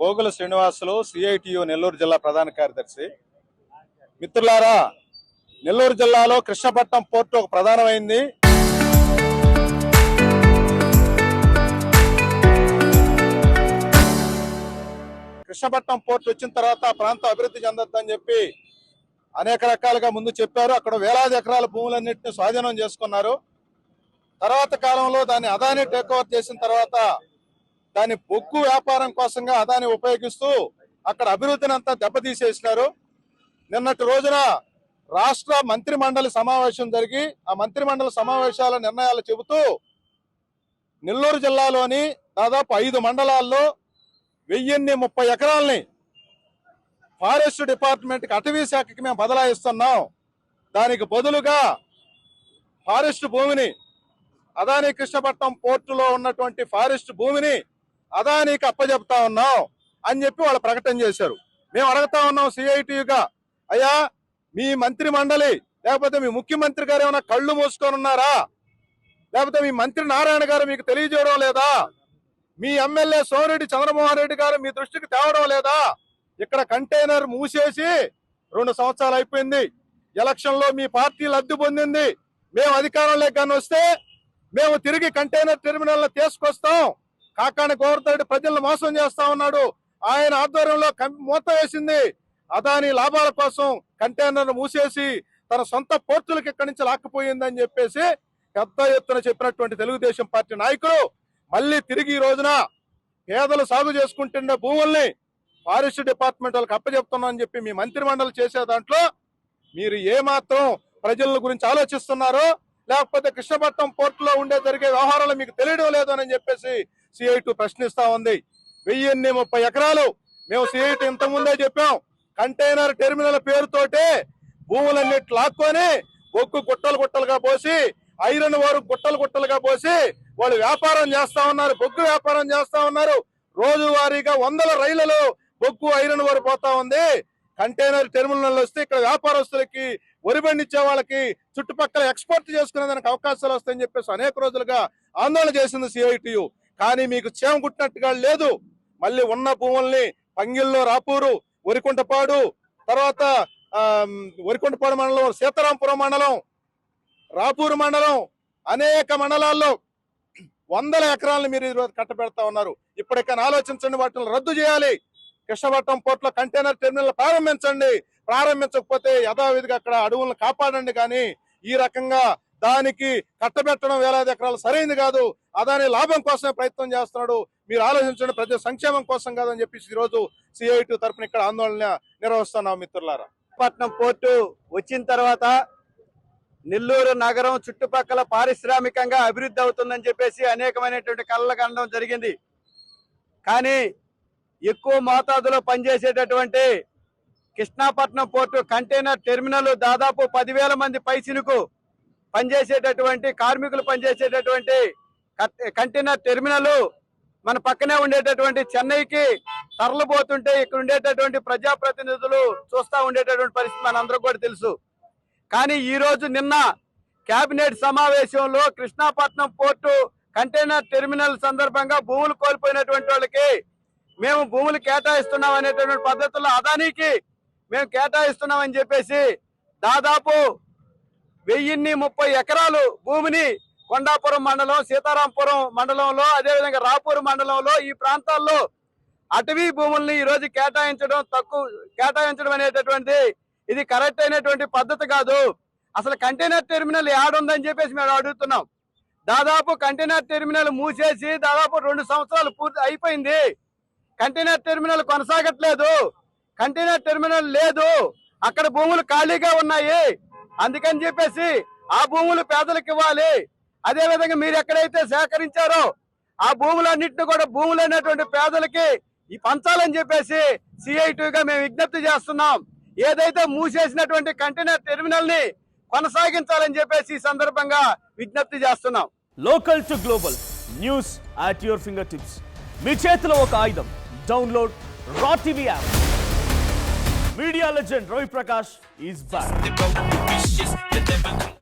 పోగుల Srinivasulu, CITU Nellore జిల్లా ప్రధాన కార్యదర్శి. మిత్రులారా, నెల్లూరు జిల్లాలో కృష్ణపట్నం పోర్టు ఒక ప్రధానమైంది. కృష్ణపట్నం పోర్టు వచ్చిన తర్వాత ఆ ప్రాంతం అభివృద్ధి చెందొద్దని చెప్పి అనేక రకాలుగా ముందు చెప్పారు. అక్కడ వేలాది ఎకరాల భూములన్నింటినీ స్వాధీనం చేసుకున్నారు. తర్వాత కాలంలో దాన్ని అదాని టేక్ ఓవర్ చేసిన తర్వాత దాన్ని బొగ్గు వ్యాపారం కోసంగా అదాని ఉపయోగిస్తూ అక్కడ అభివృద్ధిని అంతా దెబ్బతీసేసినారు. నిన్నటి రోజున రాష్ట్ర మంత్రి మండలి సమావేశం జరిగి ఆ మంత్రి మండలి సమావేశాల నిర్ణయాలు చెబుతూ నెల్లూరు జిల్లాలోని దాదాపు 5 మండలాల్లో 1030 ఎకరాలని ఫారెస్ట్ డిపార్ట్మెంట్కి అటవీ శాఖకి మేము బదలాయిస్తున్నాం. దానికి బదులుగా ఫారెస్ట్ భూమిని అదాని కృష్ణపట్నం పోర్టులో ఉన్నటువంటి ఫారెస్ట్ భూమిని అదానికి అప్పచెప్తా ఉన్నాం అని చెప్పి వాళ్ళు ప్రకటన చేశారు. మేము అడుగుతా ఉన్నాం సిఐటియుగా, అయ్యా మీ మంత్రి మండలి లేకపోతే మీ ముఖ్యమంత్రి గారు ఏమైనా కళ్ళు మూసుకొని ఉన్నారా? లేకపోతే మీ మంత్రి నారాయణ గారు మీకు తెలియజేయడం లేదా? మీ ఎమ్మెల్యే సోమిరెడ్డి చంద్రమోహన్ రెడ్డి గారు మీ దృష్టికి తేవడం లేదా? ఇక్కడ కంటైనర్ మూసేసి 2 సంవత్సరాలు అయిపోయింది. ఎలక్షన్ లో మీ పార్టీ లబ్ధి పొందింది. మేము అధికారంలోకి కానీ వస్తే మేము తిరిగి కంటైనర్ టెర్మినల్ తీసుకొస్తాం. కాకాని గోవర్ధన్ ప్రజలను మోసం చేస్తా ఉన్నాడు. ఆయన ఆధ్వర్యంలో మూత వేసింది అదాని లాభాల కోసం కంటైనర్ మూసేసి తన సొంత పోర్టులకు ఇక్కడి నుంచి లాక్కుపోయిందని చెప్పేసి పెద్ద ఎత్తున చెప్పినటువంటి తెలుగుదేశం పార్టీ నాయకులు మళ్ళీ తిరిగి ఈ రోజున పేదలు సాగు చేసుకుంటున్న భూముల్ని ఫారెస్ట్ డిపార్ట్మెంట్ వాళ్ళకి అప్పచెప్తున్నామని చెప్పి మీ మంత్రి మండలి చేసే దాంట్లో మీరు ఏమాత్రం ప్రజల గురించి ఆలోచిస్తున్నారో, లేకపోతే కృష్ణపట్నం పోర్టులో జరిగే వ్యవహారాలు మీకు తెలియడం లేదు అని చెప్పేసి సిఐటి ప్రశ్నిస్తా ఉంది. 1030 ఎకరాలు మేము సిఐటి ఇంతకుముందే చెప్పాం. కంటైనర్ టెర్మినల్ పేరుతోటే భూములన్నిటి లాక్కొని బొగ్గు గుట్టలుగా పోసి, ఐరన్ వారు గుట్టలుగా పోసి వాళ్ళు వ్యాపారం చేస్తా ఉన్నారు, బొగ్గు వ్యాపారం చేస్తా ఉన్నారు. రోజువారీగా 100 రైళ్లలో బొగ్గు ఐరన్ వారు పోతా ఉంది. కంటైనర్ టెర్మినల్ వస్తే ఇక్కడ వ్యాపారస్తులకి, వరి పండించే వాళ్ళకి చుట్టుపక్కల ఎక్స్పోర్ట్ చేసుకునేదానికి అవకాశాలు వస్తాయని చెప్పేసి అనేక రోజులుగా ఆందోళన చేసింది సిఐటియు. కానీ మీకు చేమ కుట్టినట్టుగా లేదు. మళ్ళీ ఉన్న భూముల్ని పంగిల్లో రాపూరు, వరికుంటపాడు, తర్వాత వరికుంటపాడు మండలం, సీతారాంపురం మండలం, రాపూరు మండలం, అనేక మండలాల్లో 100 ఎకరాలను మీరు ఈరోజు కట్టబెడతా ఉన్నారు. ఇప్పటికైనా ఆలోచించండి, వాటిని రద్దు చేయాలి. కృష్ణపట్నం పోర్టులో కంటైనర్ టెర్మినల్ ప్రారంభించండి. ప్రారంభించకపోతే యథావిధిగా అక్కడ అడవులను కాపాడండి. కానీ ఈ రకంగా దానికి కట్టబెట్టడం వేలాది ఎకరాలు సరైనది కాదు. అదాని లాభం కోసమే ప్రయత్నం చేస్తున్నాడు. మీరు ఆలోచించండి, ప్రజల సంక్షేమం కోసం కాదని చెప్పేసి ఈ రోజు సిఐటి తరఫున ఇక్కడ ఆందోళన నిర్వహిస్తున్నాం. మిత్రులారా, పట్నం పోర్టు వచ్చిన తర్వాత నెల్లూరు నగరం చుట్టుపక్కల పారిశ్రామికంగా అభివృద్ధి అవుతుందని చెప్పేసి అనేకమైనటువంటి కలలు కనడం జరిగింది. కానీ ఎక్కువ మోతాదులో పనిచేసేటటువంటి కృష్ణపట్నం పోర్టు కంటైనర్ టెర్మినల్ దాదాపు 10,000 మంది పైచినుకు పనిచేసేటటువంటి కార్మికులు పనిచేసేటటువంటి కంటైనర్ టెర్మినల్ మన పక్కనే ఉండేటటువంటి చెన్నైకి తరలిపోతుంటే ఇక్కడ ఉండేటటువంటి ప్రజాప్రతినిధులు చూస్తూ ఉండేటటువంటి పరిస్థితి మనందరం కూడా తెలుసు. కానీ ఈ రోజు నిన్న కేబినెట్ సమావేశంలో కృష్ణపట్నం పోర్టు కంటైనర్ టెర్మినల్ సందర్భంగా భూములు కోల్పోయినటువంటి వాళ్ళకి మేము భూములు కేటాయిస్తున్నాం అనేటటువంటి పద్ధతుల్లో అదానికి మేము కేటాయిస్తున్నామని చెప్పేసి దాదాపు 1030 ఎకరాలు భూమిని కొండాపురం మండలం, సీతారాంపురం మండలంలో, అదేవిధంగా రాపూర్ మండలంలో ఈ ప్రాంతాల్లో అటవీ భూముల్ని ఈ రోజు కేటాయించడం అనేటటువంటి ఇది కరెక్ట్ అయినటువంటి పద్ధతి కాదు. అసలు కంటైనర్ టెర్మినల్ ఏడుందని చెప్పేసి మేము అడుగుతున్నాం. దాదాపు కంటైనర్ టెర్మినల్ మూసేసి దాదాపు 2 సంవత్సరాలు పూర్తి అయిపోయింది. కంటైనర్ టెర్మినల్ కొనసాగట్లేదు. కంటైనర్ టెర్మినల్ లేదు. అక్కడ భూములు ఖాళీగా ఉన్నాయి. అందుకని చెప్పేసి ఆ భూములు పేదలకు ఇవ్వాలి. అదే విధంగా మీరు ఎక్కడైతే సేకరించారో ఆ భూములన్నింటినీ కూడా భూములైనటువంటి పేదలకి పంచాలని చెప్పేసి సిఐటిగా మేము విజ్ఞప్తి చేస్తున్నాం. ఏదైతే మూసేసినటువంటి కంటైనర్ టెర్మినల్ ని కొనసాగించాలని చెప్పేసి ఈ సందర్భంగా విజ్ఞప్తి చేస్తున్నాం. Local to global news at your fingertips. మీ చేతిలో ఒక ఆయుధం. Download R TV app. Media legend Ravi Prakash is back.